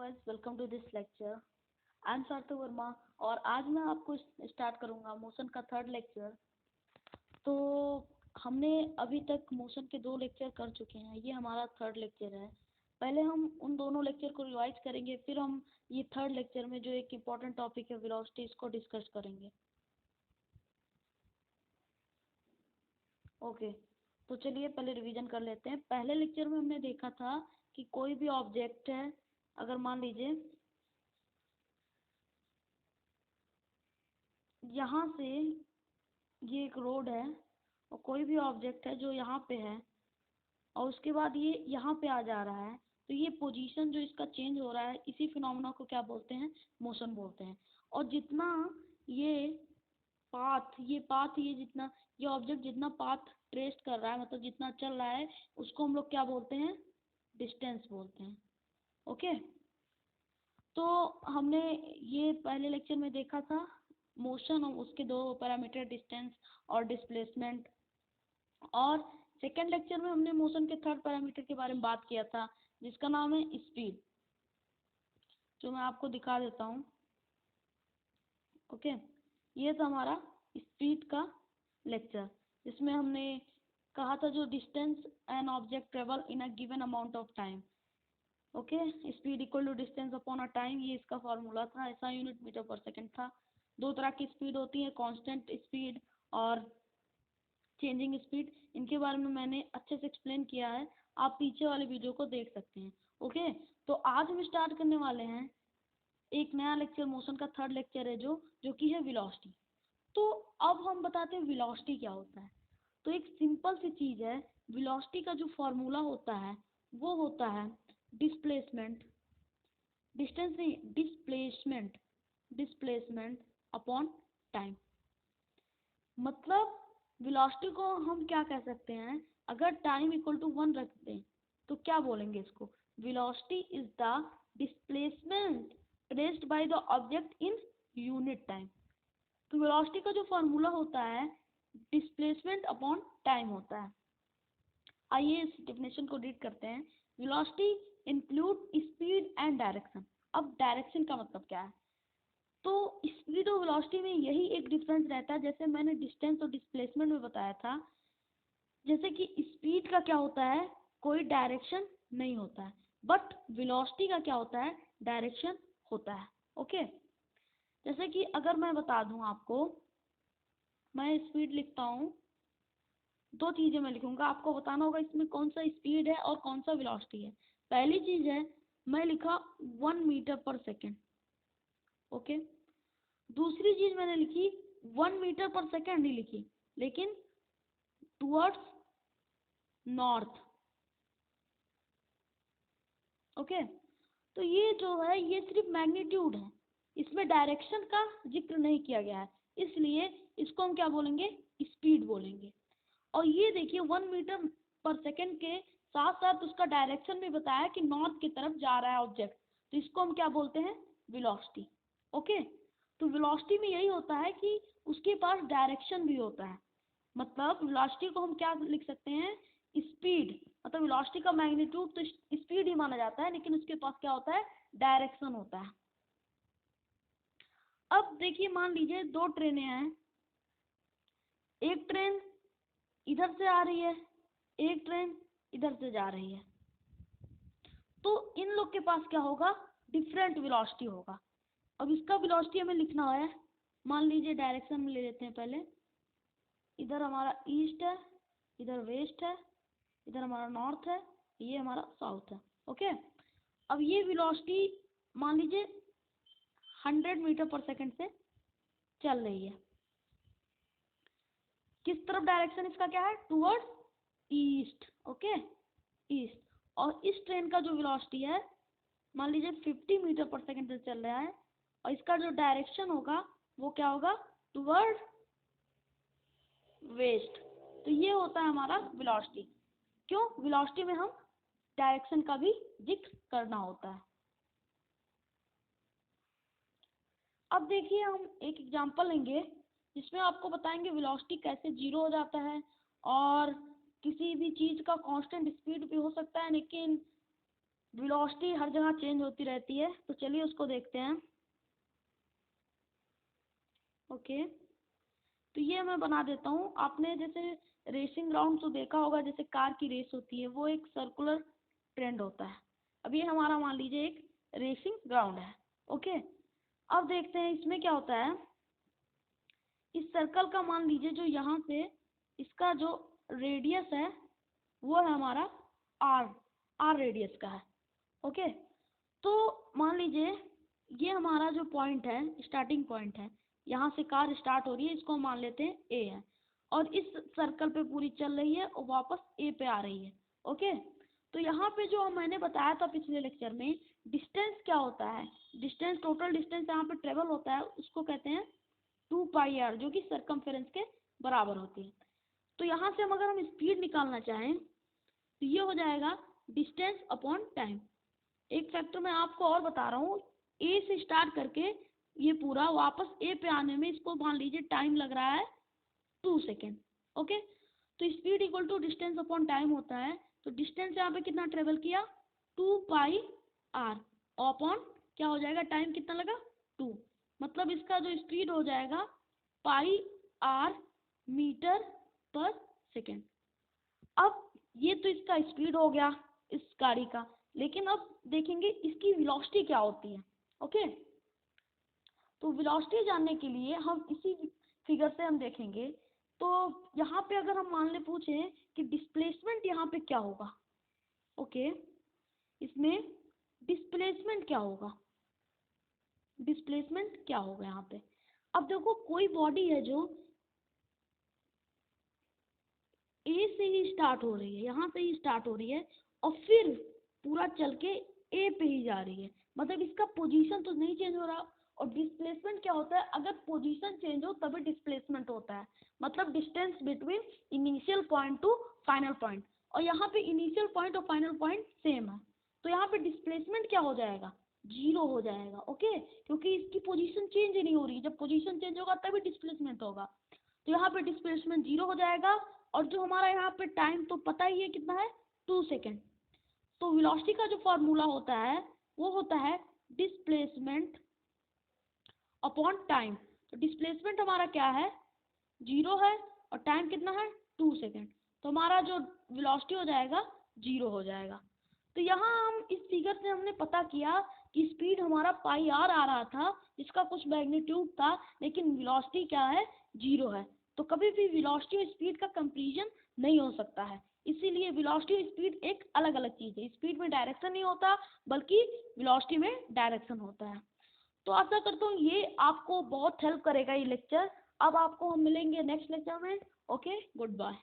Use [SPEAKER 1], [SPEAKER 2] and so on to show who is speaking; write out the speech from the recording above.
[SPEAKER 1] guys, welcome to this lecture. I am सार्थक वर्मा और आज मैं आपको स्टार्ट करूंगा मोशन का थर्ड लेक्चर। तो हमने अभी तक मोशन के 2 लेक्चर कर चुके हैं, ये हमारा थर्ड लेक्चर है। पहले हम उन दोनों लेक्चर को रिवाइज करेंगे, फिर हम ये थर्ड लेक्चर में जो एक इम्पॉर्टेंट टॉपिक है वेलोसिटी, इसको डिस्कस करेंगे। ओके, तो चलिए पहले रिवीजन कर लेते हैं। पहले लेक्चर में हमने देखा था कि कोई भी ऑब्जेक्ट है, अगर मान लीजिए यहाँ से ये एक रोड है और कोई भी ऑब्जेक्ट है जो यहाँ पे है और उसके बाद ये यहाँ पे आ जा रहा है, तो ये पोजीशन जो इसका चेंज हो रहा है, इसी फिनोमेना को क्या बोलते हैं? मोशन बोलते हैं। और जितना ये जितना ये ऑब्जेक्ट जितना पाथ ट्रेस कर रहा है, मतलब जितना चल रहा है, उसको हम लोग क्या बोलते हैं? डिस्टेंस बोलते हैं। ओके, तो हमने ये पहले लेक्चर में देखा था मोशन और उसके 2 पैरामीटर, डिस्टेंस और डिस्प्लेसमेंट। और सेकेंड लेक्चर में हमने मोशन के थर्ड पैरामीटर के बारे में बात किया था, जिसका नाम है स्पीड, जो मैं आपको दिखा देता हूँ। ओके, ये था हमारा स्पीड का लेक्चर, जिसमें हमने कहा था जो distance an object travel in a given amount of time. Okay, speed equal to distance upon a time, ये इसका फॉर्मूला था। ऐसा यूनिट मीटर पर सेकंड था। 2 तरह की स्पीड होती है, कांस्टेंट स्पीड और चेंजिंग स्पीड। इनके बारे में मैंने अच्छे से एक्सप्लेन किया है, आप पीछे वाले वीडियो को देख सकते हैं। ओके, तो आज हम स्टार्ट करने वाले हैं एक नया लेक्चर, मोशन का थर्ड लेक्चर है जो कि है वेलोसिटी। तो अब हम बताते हैं वेलोसिटी क्या होता है। तो एक सिंपल सी चीज़ है, वेलोसिटी का जो फॉर्मूला होता है वो होता है डिस्प्लेसमेंट, डिस्टेंस नहीं, डिस्प्लेसमेंट अपॉन टाइम। मतलब वेलोसिटी को हम क्या कह सकते हैं? अगर टाइम इक्वल टू 1 रख दें तो क्या बोलेंगे इसको? Velocity is the displacement traced by the object in unit time. तो वेलोसिटी का जो फॉर्मूला होता है डिस्प्लेसमेंट अपॉन टाइम होता है। आइए इस डेफिनेशन को रीड करते हैं। Velocity include speed and direction. अब डायरेक्शन का मतलब क्या है? तो स्पीड और वेलोसिटी में यही एक डिफरेंस रहता है, जैसे मैंने डिस्टेंस और डिस्प्लेसमेंट में बताया था। जैसे कि स्पीड का क्या होता है? कोई डायरेक्शन नहीं होता है, बट वेलोसिटी का क्या होता है? डायरेक्शन होता है। ओके, जैसे कि अगर मैं बता दूं आपको, मैं स्पीड लिखता हूँ, 2 चीज़ें मैं लिखूंगा, आपको बताना होगा इसमें कौन सा स्पीड है और कौन सा वेलोसिटी है। पहली चीज़ है, मैं लिखा 1 मीटर पर सेकेंड। ओके, दूसरी चीज मैंने लिखी 1 मीटर पर सेकेंड नहीं लिखी, लेकिन टुवर्ड्स नॉर्थ। ओके, तो ये जो है ये सिर्फ मैग्नीट्यूड है, इसमें डायरेक्शन का जिक्र नहीं किया गया है, इसलिए इसको हम क्या बोलेंगे? स्पीड बोलेंगे। और ये देखिए 1 मीटर पर सेकेंड के साथ साथ उसका डायरेक्शन भी बताया कि नॉर्थ की तरफ जा रहा है ऑब्जेक्ट, तो इसको हम क्या बोलते हैं? वेलोसिटी। ओके, तो वेलोसिटी में यही होता है कि उसके पास डायरेक्शन भी होता है। मतलब वेलोसिटी को हम क्या लिख सकते हैं? स्पीड। मतलब वेलोसिटी का मैग्नीट्यूड तो स्पीड ही माना जाता है, लेकिन उसके पास क्या होता है? डायरेक्शन होता है। अब देखिए, मान लीजिए 2 ट्रेनें हैं, एक ट्रेन इधर से आ रही है, एक ट्रेन इधर से जा रही है, तो इन लोग के पास क्या होगा? डिफरेंट वेलोसिटी होगा। अब इसका वेलोसिटी हमें लिखना है, मान लीजिए डायरेक्शन में ले लेते हैं पहले। इधर हमारा ईस्ट है, इधर वेस्ट है, इधर हमारा नॉर्थ है, ये हमारा साउथ है। ओके, अब ये वेलोसिटी मान लीजिए 100 मीटर पर सेकंड से चल रही है। किस तरफ डायरेक्शन इसका क्या है? Towards east. Okay, east. और इस ट्रेन का जो वेलोसिटी है मान लीजिए 50 मीटर पर सेकंड से चल रहा है, और इसका जो डायरेक्शन होगा वो क्या होगा? Toward west. तो ये होता है हमारा वेलोसिटी। क्यों? वेलोसिटी में हम डायरेक्शन का भी जिक्र करना होता है। अब देखिए, हम एक एग्जांपल लेंगे जिसमें आपको बताएंगे वेलोसिटी कैसे 0 हो जाता है, और किसी भी चीज़ का कांस्टेंट स्पीड भी हो सकता है, लेकिन वेलोसिटी हर जगह चेंज होती रहती है, तो चलिए उसको देखते हैं। ओके, तो ये मैं बना देता हूँ। आपने जैसे रेसिंग ग्राउंड तो देखा होगा, जैसे कार की रेस होती है, वो एक सर्कुलर ट्रेंड होता है। अब ये हमारा मान लीजिए एक रेसिंग ग्राउंड है। ओके, अब देखते हैं इसमें क्या होता है। इस सर्कल का मान लीजिए जो यहाँ से इसका जो रेडियस है वो है हमारा आर, आर रेडियस का है। ओके, तो मान लीजिए ये हमारा जो पॉइंट है, स्टार्टिंग पॉइंट है, यहाँ से कार स्टार्ट हो रही है, इसको मान लेते हैं ए है, और इस सर्कल पे पूरी चल रही है और वापस ए पे आ रही है। ओके, तो यहाँ पे जो मैंने बताया था पिछले लेक्चर में, डिस्टेंस क्या होता है, डिस्टेंस, टोटल डिस्टेंस यहाँ पे ट्रेवल होता है, उसको कहते हैं 2πr, जो कि सरकमफेरेंस के बराबर होती है। तो यहाँ से अगर हम स्पीड निकालना चाहें तो ये हो जाएगा डिस्टेंस अपॉन टाइम। एक फैक्टर मैं आपको और बता रहा हूँ, ए से स्टार्ट करके ये पूरा वापस ए पे आने में इसको मान लीजिए टाइम लग रहा है 2 सेकेंड। ओके, तो speed equal to distance upon time होता है। तो डिस्टेंस यहाँ पे कितना ट्रेवल किया, 2πr, अपॉन क्या हो जाएगा, टाइम कितना लगा 2, मतलब इसका जो स्पीड हो जाएगा πr मीटर पर सेकेंड। अब ये तो इसका स्पीड हो गया इस गाड़ी का, लेकिन अब देखेंगे इसकी वेलोसिटी क्या होती है। ओके, तो वेलोसिटी जानने के लिए हम इसी फिगर से हम देखेंगे। तो यहाँ पे अगर हम मान ले पूछे कि डिस्प्लेसमेंट यहाँ पे क्या होगा, ओके, इसमें डिस्प्लेसमेंट क्या होगा, डिस्प्लेसमेंट क्या होगा यहाँ पे। अब देखो कोई बॉडी है जो ए से ही स्टार्ट हो रही है, यहाँ से ही स्टार्ट हो रही है और फिर पूरा चल के ए पे ही जा रही है, मतलब इसका पोजीशन तो नहीं चेंज हो रहा। और डिस्प्लेसमेंट क्या होता है, अगर पोजीशन चेंज हो तभी डिस्प्लेसमेंट होता है, मतलब distance between initial point two final point. और यहाँ पे इनिशियल पॉइंट और फाइनल पॉइंट सेम है, तो यहाँ पे डिस्प्लेसमेंट क्या हो जाएगा, जीरो हो जाएगा। ओके, क्योंकि इसकी पोजीशन चेंज ही नहीं हो रही, जब पोजीशन चेंज होगा तभी डिस्प्लेसमेंट होगा, तो यहाँ पे डिस्प्लेसमेंट जीरो हो जाएगा। और जो हमारा यहाँ पे टाइम तो पता ही है कितना है, 2 सेकेंड। तो वेलोसिटी का जो फॉर्मूला होता है वो होता है डिस्प्लेसमेंट अपॉन टाइम। तो डिस्प्लेसमेंट हमारा क्या है, जीरो है, और टाइम कितना है 2 सेकेंड, तो हमारा जो वेलोसिटी हो जाएगा जीरो हो जाएगा। तो यहाँ हम इस फिगर से हमने पता किया कि स्पीड हमारा πr आ रहा था, जिसका कुछ मैग्नीट्यूड था, लेकिन वेलोसिटी क्या है, जीरो है। तो कभी भी वेलोसिटी और स्पीड का कंपैरिजन नहीं हो सकता है, इसीलिए वेलोसिटी और स्पीड एक अलग अलग चीज़ है। स्पीड में डायरेक्शन नहीं होता, बल्कि वेलोसिटी में डायरेक्शन होता है। तो आशा करता हूँ ये आपको बहुत हेल्प करेगा ये लेक्चर। अब आपको हम मिलेंगे नेक्स्ट लेक्चर में। Okay, good bye.